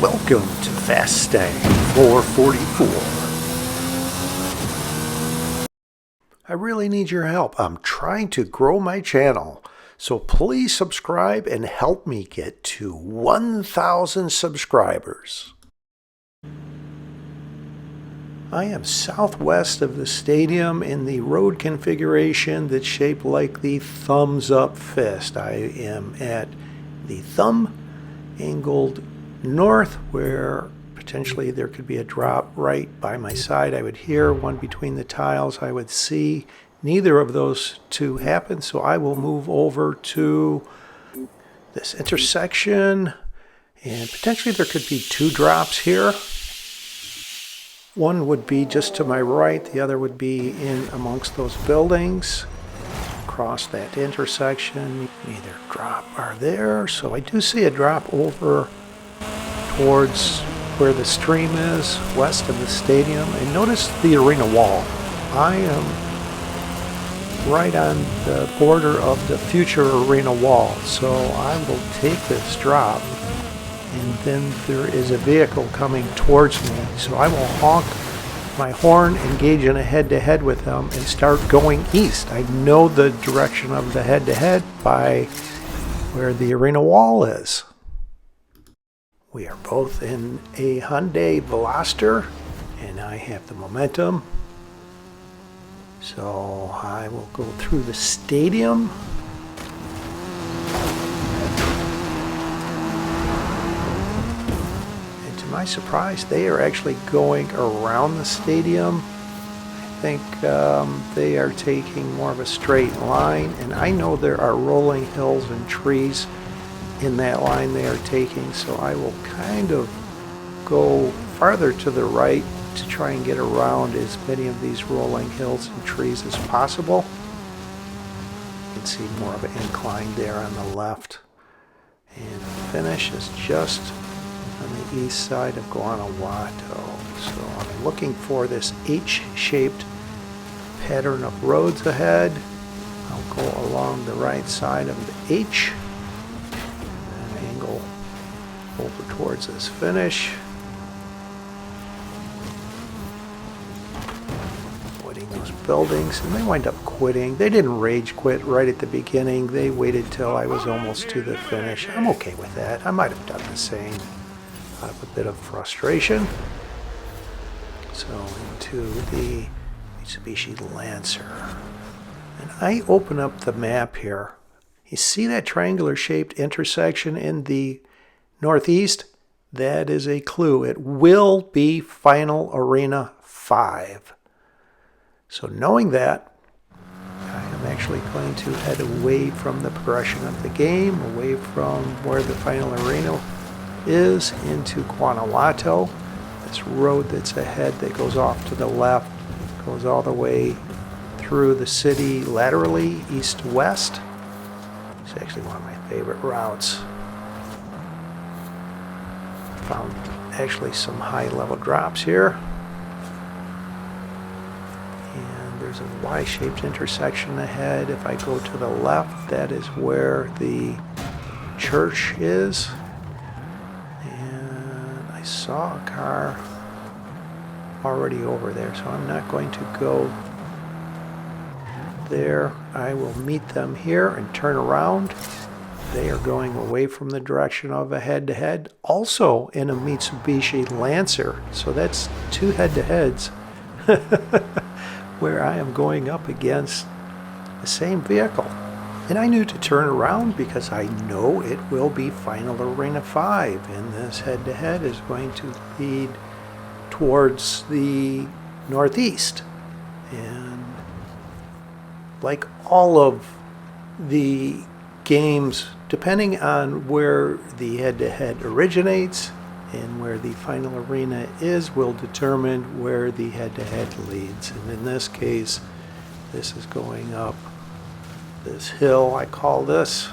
Welcome to Faststang 444. I really need your help. I'm trying to grow my channel, so please subscribe and help me get to 1,000 subscribers. I am southwest of the stadium in the road configuration that's shaped like the thumbs up fist. I am at the thumb angled north, where potentially there could be a drop right by my side. I would hear one between the tiles. I would see neither of those two happen, so I will move over to this intersection, and potentially there could be two drops here. One would be just to my right, the other would be in amongst those buildings. Across that intersection, neither drop are there, so I do see a drop over towards where the stream is, west of the stadium. And notice the arena wall. I am right on the border of the future arena wall, so I will take this drop, and then there is a vehicle coming towards me, so I will honk my horn, engage in a head-to-head with them, and start going east. I know the direction of the head-to-head by where the arena wall is. We are both in a Hyundai Veloster, and I have the momentum. So I will go through the stadium. And to my surprise, they are actually going around the stadium. I think they are taking more of a straight line, and I know there are rolling hills and trees in that line they are taking, so I will kind of go farther to the right to try and get around as many of these rolling hills and trees as possible. You can see more of an incline there on the left, and the finish is just on the east side of Guanajuato. So I'm looking for this H-shaped pattern of roads ahead. I'll go along the right side of the H, over towards this finish. Avoiding those buildings, and they wind up quitting. They didn't rage quit right at the beginning. They waited till I was almost to the finish. I'm okay with that. I might have done the same. I have a bit of frustration. So into the Mitsubishi Lancer. And I open up the map here. You see that triangular shaped intersection in the northeast? That is a clue. It will be Final Arena 5. So knowing that, I am actually going to head away from the progression of the game, away from where the Final Arena is, into Guanajuato. This road that's ahead that goes off to the left goes all the way through the city laterally, east to west. It's actually one of my favorite routes. Found actually some high level drops here, and there's a Y-shaped intersection ahead. If I go to the left, that is where the church is, and I saw a car already over there, so I'm not going to go there. I will meet them here and turn around. They are going away from the direction of a head-to-head, also in a Mitsubishi Lancer. So that's two head-to-heads where I am going up against the same vehicle. And I knew to turn around because I know it will be Final Arena 5, and this head-to-head is going to lead towards the northeast. And like all of the games, depending on where the head-to-head originates and where the final arena is, will determine where the head-to-head leads. And in this case, this is going up this hill, I call this.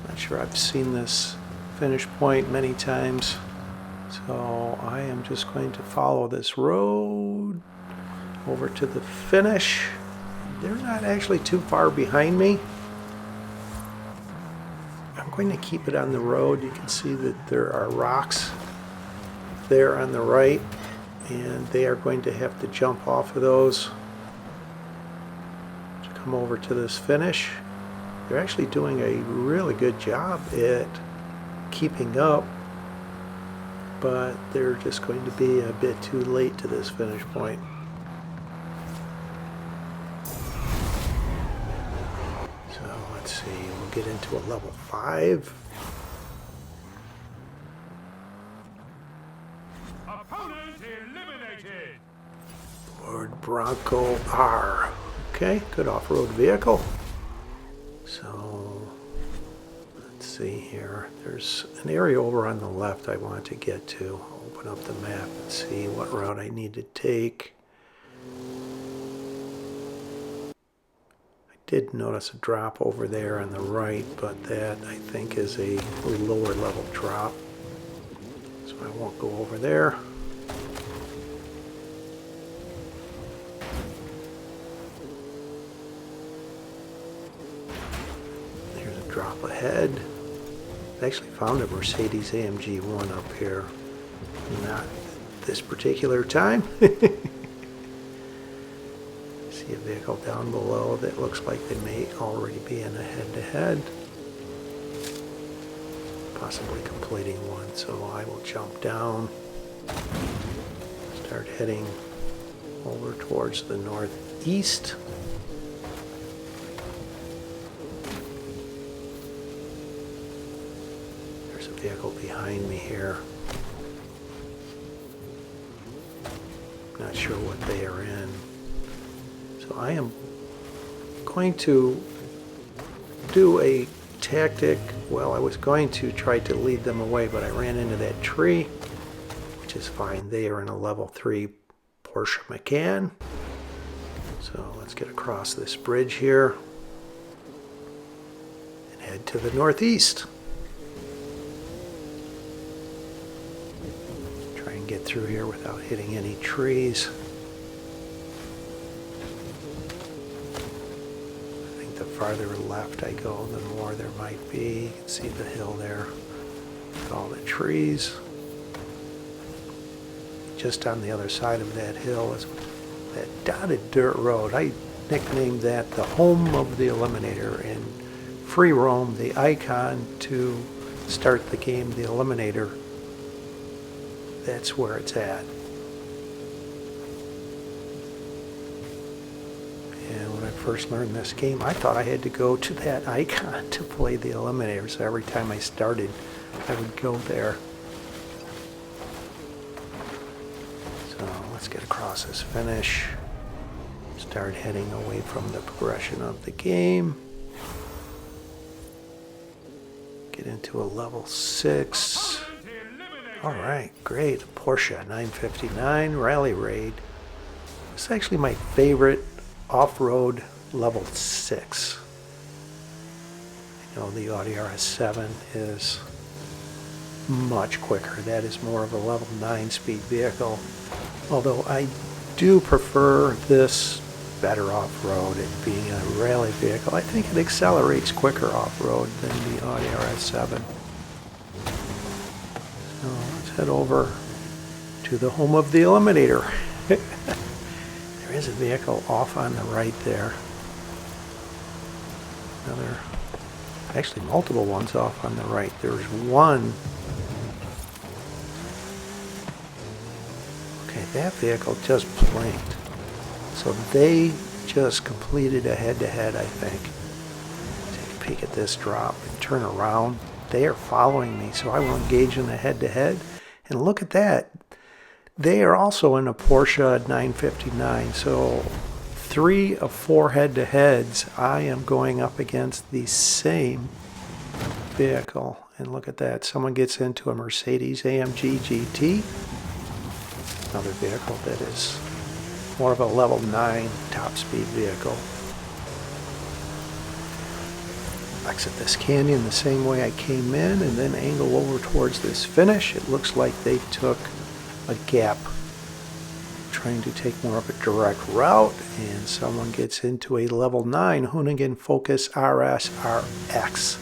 Not sure I've seen this finish point many times, so I am just going to follow this road over to the finish. They're not actually too far behind me. I'm going to keep it on the road. You can see that there are rocks there on the right, and they are going to have to jump off of those to come over to this finish. They're actually doing a really good job at keeping up, but they're just going to be a bit too late to this finish point. So let's see, we'll get into a level 5. Opponent eliminated. Ford Bronco R. Okay, good off-road vehicle. So let's see here. There's an area over on the left I want to get to. Open up the map and see what route I need to take. I did notice a drop over there on the right, but that I think is a lower level drop. So I won't go over there. There's a drop ahead. I actually found a Mercedes AMG 1 up here. Not this particular time. See a vehicle down below that looks like they may already be in a head-to-head. Possibly completing one, so I will jump down. Start heading over towards the northeast. There's a vehicle behind me here. Not sure what they are in. So I am going to do a tactic. Well, I was going to try to lead them away, but I ran into that tree, which is fine. They are in a level 3 Porsche Macan. So let's get across this bridge here and head to the northeast. Try and get through here without hitting any trees. I think the farther left I go, the more there might be. You can see the hill there with all the trees. Just on the other side of that hill is that dotted dirt road. I nicknamed that the home of the Eliminator. In Free Roam, the icon to start the game, the Eliminator, that's where it's at. And when I first learned this game, I thought I had to go to that icon to play the Eliminator. So every time I started, I would go there. So let's get across this finish. Start heading away from the progression of the game. Get into a level 6. All right, great. Porsche 959 Rally Raid. It's actually my favorite off-road level 6. I know the Audi RS7 is much quicker. That is more of a level 9 speed vehicle. Although I do prefer this better off-road, it being a rally vehicle. I think it accelerates quicker off-road than the Audi RS7. So let's head over to the home of the Eliminator. There is a vehicle off on the right there. Actually multiple ones off on the right. There's one. Okay, that vehicle just planked. So they just completed a head-to-head, I think. Take a peek at this drop and turn around. They are following me, so I will engage in a head-to-head. And look at that. They are also in a Porsche 959. So 3 of 4 head-to-heads, I am going up against the same vehicle. And look at that. Someone gets into a Mercedes AMG GT. Another vehicle that is more of a level 9 top speed vehicle. Exit this canyon the same way I came in and then angle over towards this finish. It looks like they took a gap, trying to take more of a direct route, and someone gets into a level 9 Hoonigan Focus RS RX.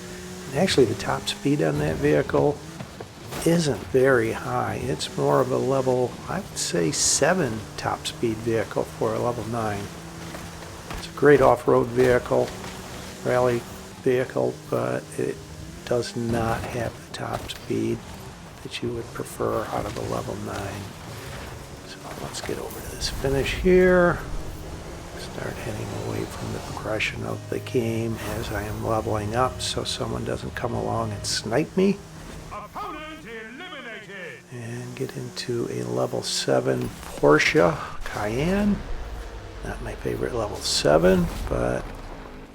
And actually, the top speed on that vehicle isn't very high. It's more of a level, I would say, 7 top speed vehicle for a level 9. It's a great off-road vehicle, rally vehicle, but it does not have the top speed that you would prefer out of a level 9. So let's get over to this finish here. Start heading away from the progression of the game as I am leveling up so someone doesn't come along and snipe me. Opponent eliminated. And get into a level 7 Porsche Cayenne. Not my favorite level 7, but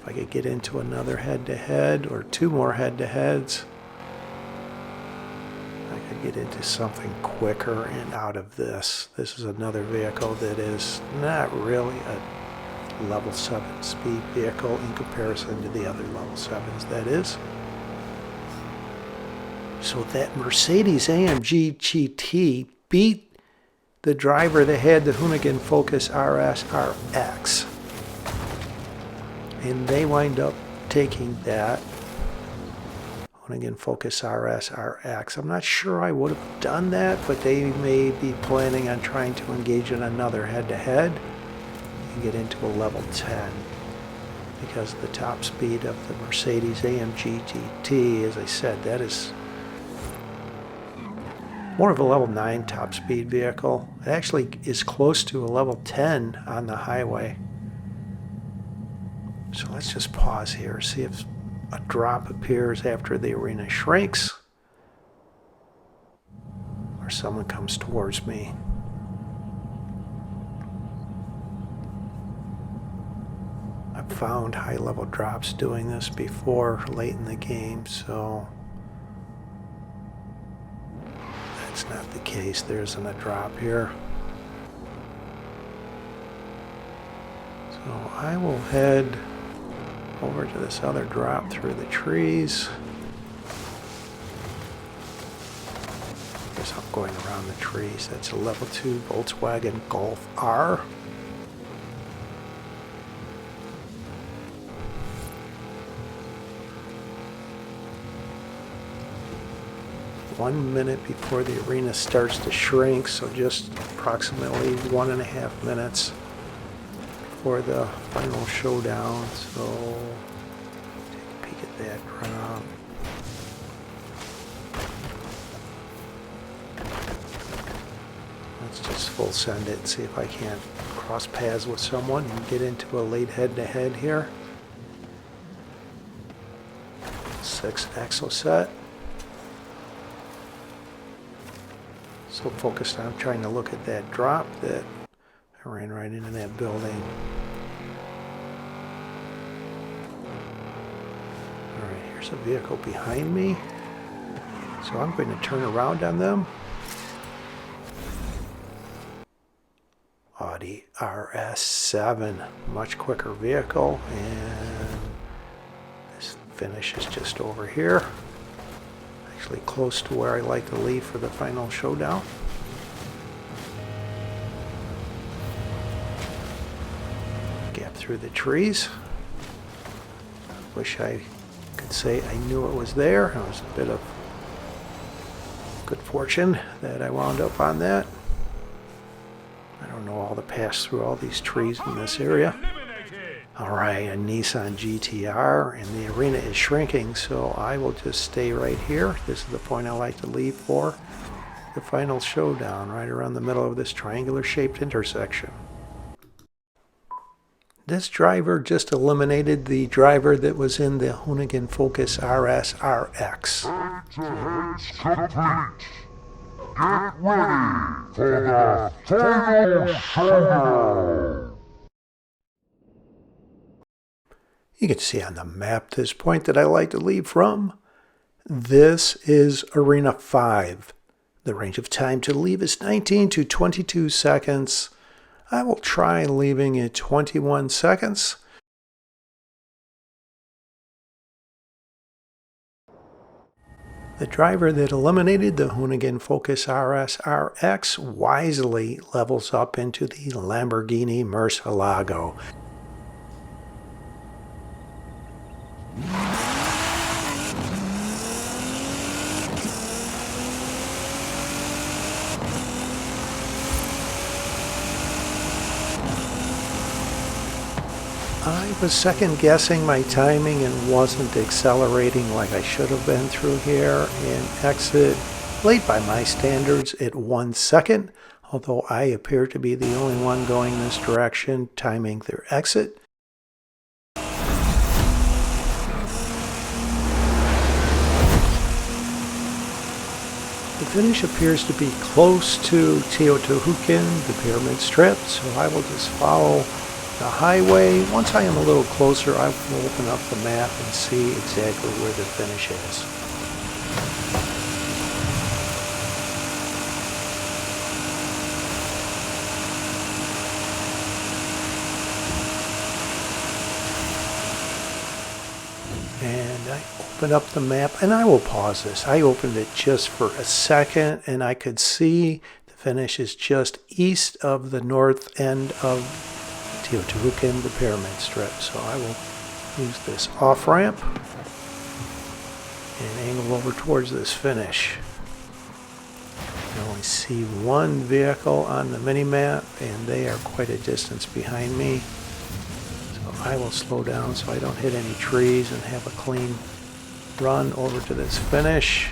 if I could get into another head-to-head or 2 more head-to-heads, I could get into something quicker and out of this. This is another vehicle that is not really a level 7 speed vehicle in comparison to the other level 7s, that is. So that Mercedes AMG GT beat the driver that had the Hoonigan Focus RS RX. And they wind up taking that Hoonigan Focus RS RX. I'm not sure I would have done that, but they may be planning on trying to engage in another head-to-head and get into a level 10. Because the top speed of the Mercedes AMG GT, as I said, that is more of a level 9 top speed vehicle. It actually is close to a level 10 on the highway. So let's just pause here, see if a drop appears after the arena shrinks, or someone comes towards me. I've found high level drops doing this before late in the game, so that's not the case. There isn't a drop here. So I will head over to this other drop through the trees. Guess I'm going around the trees. That's a level 2 Volkswagen Golf R. One minute before the arena starts to shrink, so just approximately 1.5 minutes for the final showdown. So take a peek at that drop. Let's just full send it and see if I can't cross paths with someone and get into a late head-to-head here. 6 axle set. So focused on trying to look at that drop that I ran right into that building. Alright, here's a vehicle behind me. So I'm going to turn around on them. Audi RS7, much quicker vehicle, and this finish is just over here. Actually close to where I like to leave for the final showdown. Gap through the trees. Wish I could say I knew it was there. It was a bit of good fortune that I wound up on that. I don't know all the paths through all these trees in this area. Alright, a Nissan GTR, and the arena is shrinking, so I will just stay right here. This is the point I like to leave for the final showdown, right around the middle of this triangular-shaped intersection. This driver just eliminated the driver that was in the Hoonigan Focus RS RX. Head-to-heads complete. Get ready for the final showdown. You can see on the map this point that I like to leave from. This is Arena 5. The range of time to leave is 19 to 22 seconds. I will try leaving at 21 seconds. The driver that eliminated the Hoonigan Focus RS RX wisely levels up into the Lamborghini Murcielago. was second guessing my timing and wasn't accelerating like I should have been through here, and exit late by my standards at 1 second, although I appear to be the only one going this direction, timing their exit. The finish appears to be close to Teotihuacan, the Pyramid Strip, so I will just follow the highway. Once I am a little closer, I will open up the map and see exactly where the finish is. And I open up the map, and I will pause this. I opened it just for a second, and I could see the finish is just east of the north end of Teotihuacan, the Pyramid Strip. So I will use this off-ramp and angle over towards this finish. I only see one vehicle on the mini-map, and they are quite a distance behind me. I will slow down so I don't hit any trees and have a clean run over to this finish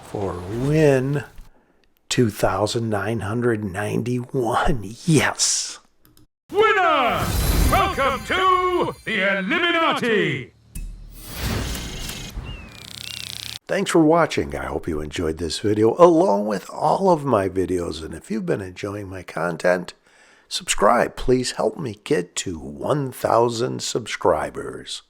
for win 2,991. Yes! Winner! Welcome to the Illuminati! Thanks for watching. I hope you enjoyed this video along with all of my videos. And if you've been enjoying my content, subscribe. Please help me get to 1,000 subscribers.